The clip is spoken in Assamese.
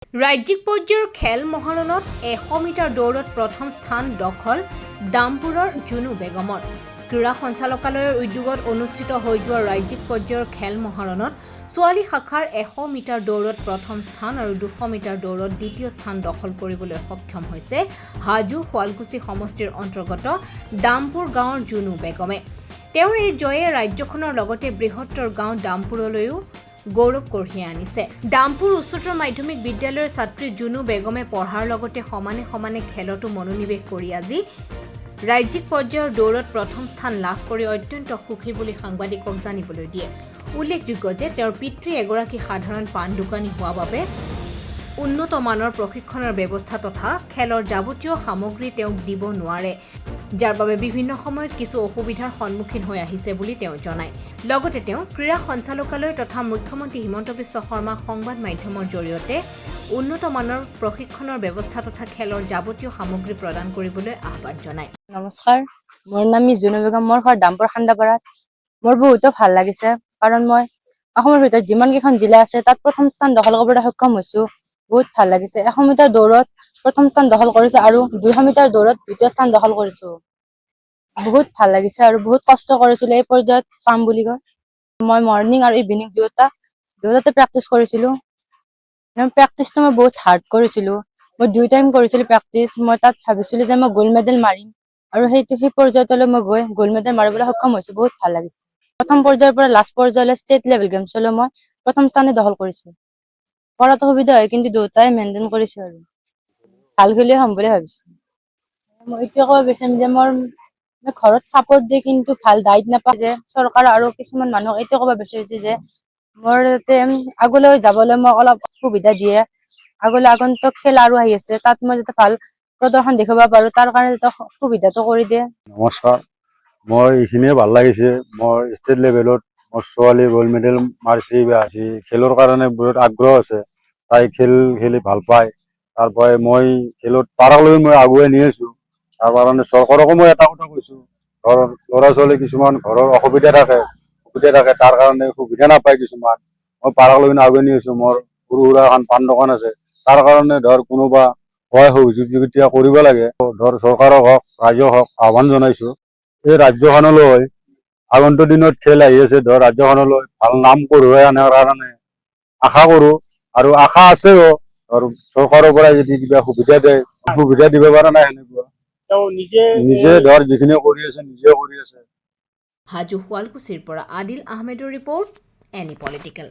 ৰাজ্যিক পৰ্যায়ৰ খেল মহাৰণত 100 মিটাৰ দৌৰত প্ৰথম স্থান দখল দামপুৰৰ জুনু বেগমৰ। ক্ৰীড়া সঞ্চালকালয়ৰ উদ্যোগত অনুষ্ঠিত হৈ যোৱা ৰাজ্যিক পৰ্যায়ৰ খেল মহাৰণত ছোৱালী শাখাৰ 100 মিটাৰ দৌৰত প্ৰথম স্থান আৰু 200 মিটাৰ দৌৰত দ্বিতীয় স্থান দখল কৰিবলৈ সক্ষম হৈছে হাজো শুৱালকুছি সমষ্টিৰ অন্তৰ্গত দামপুৰ গাঁৱৰ জুনু বেগমে। তেওঁৰ এই জয়ে ৰাজ্যখনৰ লগতে বৃহত্তৰ গাঁও দামপুৰলৈও গৌৰৱ কঢ়িয়াই আনিছে। দামপুৰ উচ্চতৰ মাধ্যমিক বিদ্যালয়ৰ ছাত্ৰী জুনু বেগমে পঢ়াৰ লগতে সমানে সমানে খেলতো মনোনিৱেশ কৰি আজি ৰাজ্যিক পৰ্যায়ৰ দৌৰত প্ৰথম স্থান লাভ কৰি অত্যন্ত সুখী বুলি সাংবাদিকক জানিবলৈ দিয়ে। উল্লেখযোগ্য যে তেওঁৰ পিতৃ এগৰাকী সাধাৰণ পাণ দোকানী হোৱা বাবে উন্নত মানৰ প্ৰশিক্ষণৰ ব্যৱস্থা তথা খেলৰ যাৱতীয় সামগ্ৰী তেওঁক দিব নোৱাৰে, যাৰ বাবে বিভিন্ন সময়ত কিছু অসুবিধাৰ সন্মুখীন হৈ আহিছে বুলি তেওঁ জনায়। লগতে তেওঁ ক্ৰীড়া সঞ্চালকালয় তথা মুখ্যমন্ত্ৰী হিমন্ত বিশ্ব শৰ্মাক সংবাদ মাধ্যমৰ জৰিয়তে উন্নত মানৰ প্ৰশিক্ষণৰ ব্যৱস্থা তথা খেলৰ যাৱতীয় সামগ্ৰী প্ৰদান কৰিবলৈ আহ্বান জনায়। নমস্কাৰ, মোৰ নাম জুনু বেগম। মোৰ ঘৰ দামপুৰ খান্দাপাৰাত। মোৰ বহুতো ভাল লাগিছে কাৰণ মই অসমৰ ভিতৰত যিমান কেইখন জিলা আছে তাত প্ৰথম স্থান দখল কৰিবলৈ সক্ষম হৈছো। বহুত ভাল লাগিছে। 100 মিটাৰ দৌৰত প্ৰথম স্থান দখল কৰিছে আৰু 200 মিটাৰ দৌৰত দ্বিতীয় স্থান দখল কৰিছো। বহুত ভাল লাগিছে আৰু বহুত কষ্ট কৰিছিলো এই পৰ্যায়ত পাম বুলি কয়। মই মৰ্ণিং আৰু ইভিনিং দুয়োটাতে প্ৰেক্টিচ কৰিছিলো। প্ৰেক্টিচটো মই বহুত হাৰ্ড কৰিছিলো। মই 2 টাইম কৰিছিলো প্ৰেক্টিচ। মই তাত ভাবিছিলো যে মই গ'ল্ড মেডেল মাৰিম আৰু সেই পৰ্যায়লৈ মই গৈ গ'ল্ড মেডেল মাৰিবলৈ সক্ষম হৈছো। বহুত ভাল লাগিছে। প্ৰথম পৰ্যায়ৰ পৰা লাষ্ট পৰ্যায়লৈ ষ্টেট লেভেল গেমছলৈ মই প্ৰথম স্থানে দখল কৰিছো। পঢ়াত সুবিধা হয় কিন্তু দুয়োটাই মেইনটেইন কৰিছো আৰু ভাল খেলুৱৈ হ'ম বুলি ভাবিছো। মই এইটোৱে ক'ব বিচাৰিম যে মোৰ ঘৰত চাপৰ্ট দিয়ে কিন্তু ভাল দায়িত্ব নাপায় যে চৰকাৰ আৰু কিছুমান মানুহক এইটোৱে ক'ব বিচাৰিছে যে মোৰ যাতে আগলৈ যাবলৈ মোক অলপ সুবিধা দিয়ে। আগন্তুক খেল আৰু আহি আছে, তাত মই যাতে ভাল প্ৰদৰ্শন দেখাব পাৰো তাৰ কাৰণে যাতে সুবিধাটো কৰি দিয়ে। নমস্কাৰ, মই এইখিনিয়ে ভাল লাগিছে। মোৰ ষ্টেট লেভেলত মোৰ ছোৱালী গ'ল্ড মেডেল মাৰিছে বা আছে। খেলৰ কাৰণে বহুত আগ্ৰহ আছে। তাই খেল খেলি ভাল পায়। তাৰ পৰাই মই খেলত পাৰালৈ মই আগুৱাই নি আছো। তাৰ কাৰণে চৰকাৰকো মই এটা কথা কৈছো, ঘৰৰ ল'ৰা ছোৱালী কিছুমান ঘৰৰ অসুবিধা থাকে তাৰ কাৰণে সুবিধা নাপায় কিছুমান। মই পাৰালৈ আগুৱাই নি আছো। মোৰ সৰু সুৰা এখন পাণ দোকান আছে, তাৰ কাৰণে কোনোবা সহায় সহযোগিতা কৰিব লাগে। চৰকাৰক হওক ৰাইজক হওক আহ্বান জনাইছো। এই ৰাজ্যখনলৈ আগন্তুক দিনত খেল আহি আছে, ৰাজ্যখনলৈ ভাল নাম কঢ়িয়াই আনাৰ কাৰণে আশা কৰো আৰু আশা আছেও। চৰকাৰৰ পৰা যদি কিবা সুবিধা দিব পৰা নাই সেনেকুৱা নিজে যিখিনি কৰি আছে নিজে কৰি আছে। হাজো শুৱালকুছিৰ পৰা আদিল আহমেদৰ ৰিপৰ্ট, এনি পলিটিকেল।